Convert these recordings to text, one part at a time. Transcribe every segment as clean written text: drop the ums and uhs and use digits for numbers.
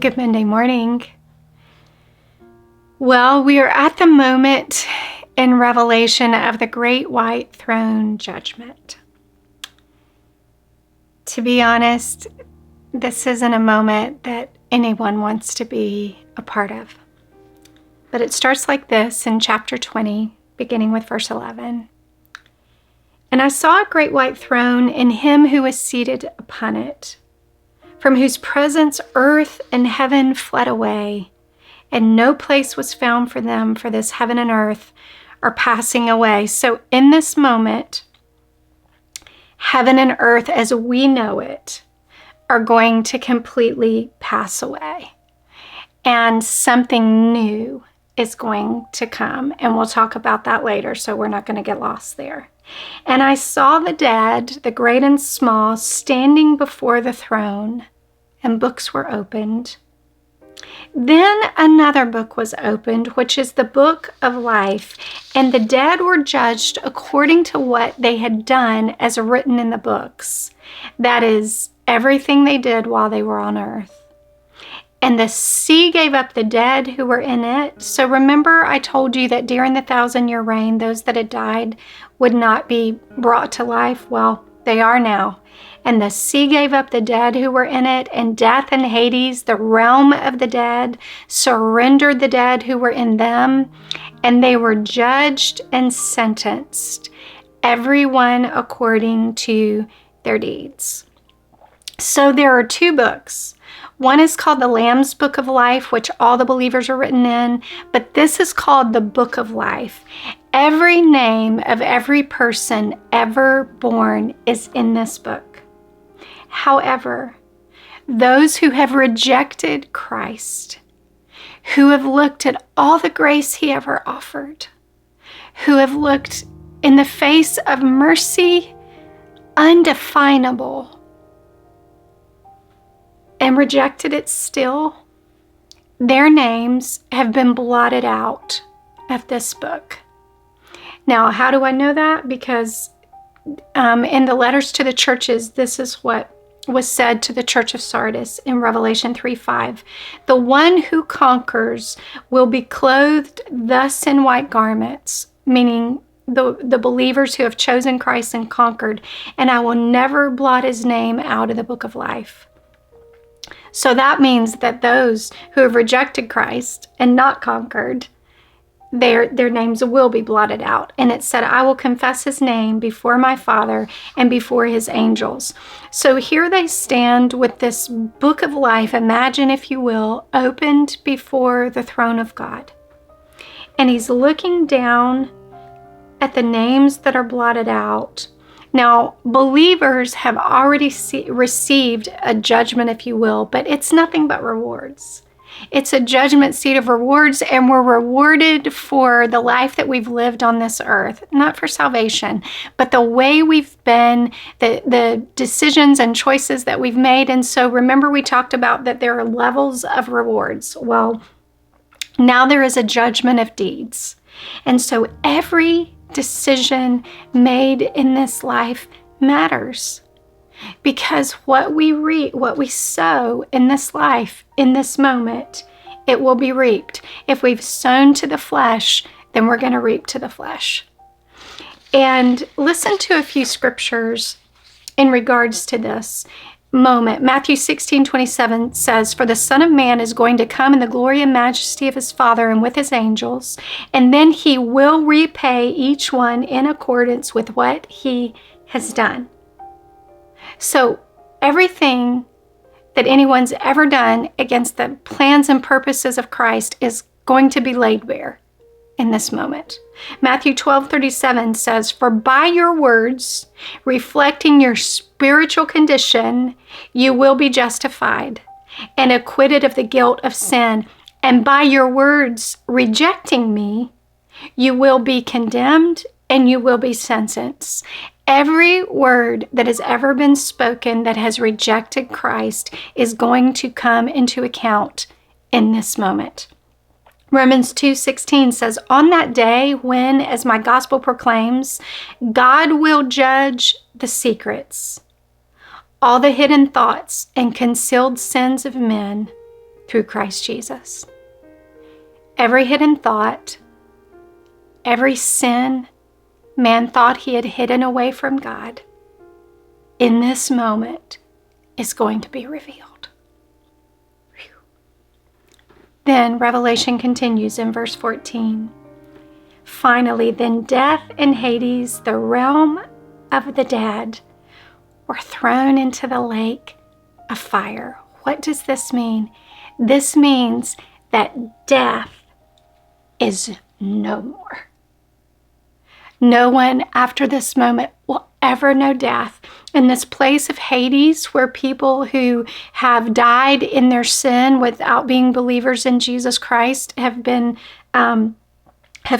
Good Monday morning. Well, we are at the moment in Revelation of the great white throne judgment. To be honest, this isn't a moment that anyone wants to be a part of. But it starts like this in chapter 20, beginning with verse 11. And I saw a great white throne and him who was seated upon it, from whose presence earth and heaven fled away, and no place was found for them, for this heaven and earth are passing away. So in this moment, heaven and earth as we know it are going to completely pass away. And something new is going to come. And we'll talk about that later, so we're not going to get lost there. And I saw the dead, the great and small, standing before the throne, and books were opened. Then another book was opened, which is the book of life, and the dead were judged according to what they had done as written in the books. That is, everything they did while they were on earth. And the sea gave up the dead who were in it. So remember, I told you that during the 1,000-year reign, those that had died would not be brought to life. Well, they are now. And the sea gave up the dead who were in it, and death and Hades, the realm of the dead, surrendered the dead who were in them, and they were judged and sentenced, everyone according to their deeds. So there are two books. One is called the Lamb's Book of Life, which all the believers are written in, but this is called the Book of Life. Every name of every person ever born is in this book. However, those who have rejected Christ, who have looked at all the grace he ever offered, who have looked in the face of mercy undefinable, and rejected it still, their names have been blotted out of this book. Now, how do I know that? Because in the letters to the churches, this is what was said to the church of Sardis in Revelation 3:5. The one who conquers will be clothed thus in white garments, meaning the believers who have chosen Christ and conquered, and I will never blot his name out of the book of life. So that means that those who have rejected Christ and not conquered, their names will be blotted out. And it said, I will confess his name before my Father and before his angels. So here they stand with this book of life, imagine if you will, opened before the throne of God. And he's looking down at the names that are blotted out. Now, believers have already received a judgment, if you will, but it's nothing but rewards. It's a judgment seat of rewards, and we're rewarded for the life that we've lived on this earth, not for salvation, but the way we've been, the decisions and choices that we've made. And so remember, we talked about that there are levels of rewards. Well, now there is a judgment of deeds. And so every decision made in this life matters, because what we reap, what we sow in this life, in this moment, it will be reaped. If we've sown to the flesh, then we're going to reap to the flesh. And listen to a few scriptures in regards to this moment. Matthew 16:27 says, for the Son of Man is going to come in the glory and majesty of his Father and with his angels, and then he will repay each one in accordance with what he has done. So everything that anyone's ever done against the plans and purposes of Christ is going to be laid bare in this moment. Matthew 12:37 says, for by your words, reflecting your spiritual condition, you will be justified and acquitted of the guilt of sin. And by your words, rejecting me, you will be condemned and you will be sentenced. Every word that has ever been spoken that has rejected Christ is going to come into account in this moment. Romans 2:16 says, on that day when, as my gospel proclaims, God will judge the secrets, all the hidden thoughts and concealed sins of men through Christ Jesus. Every hidden thought, every sin man thought he had hidden away from God, in this moment is going to be revealed. Whew. Then Revelation continues in verse 14. Finally, then death and Hades, the realm of the dead, were thrown into the lake of fire. What does this mean? This means that death is no more. No one after this moment will ever know death. In this place of Hades, where people who have died in their sin without being believers in Jesus Christ have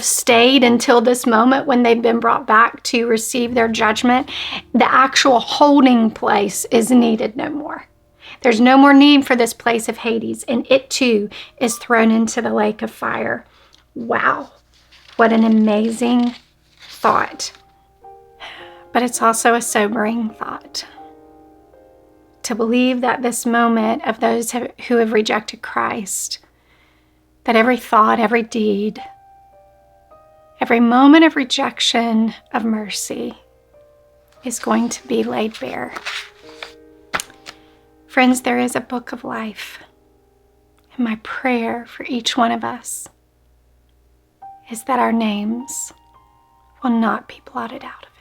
stayed until this moment when they've been brought back to receive their judgment, the actual holding place is needed no more. There's no more need for this place of Hades, and it too is thrown into the lake of fire. Wow, what an amazing thought. But it's also a sobering thought to believe that this moment of those who have rejected Christ, that every thought, every deed, every moment of rejection of mercy is going to be laid bare. Friends, there is a book of life, and my prayer for each one of us is that our names will not be blotted out of it.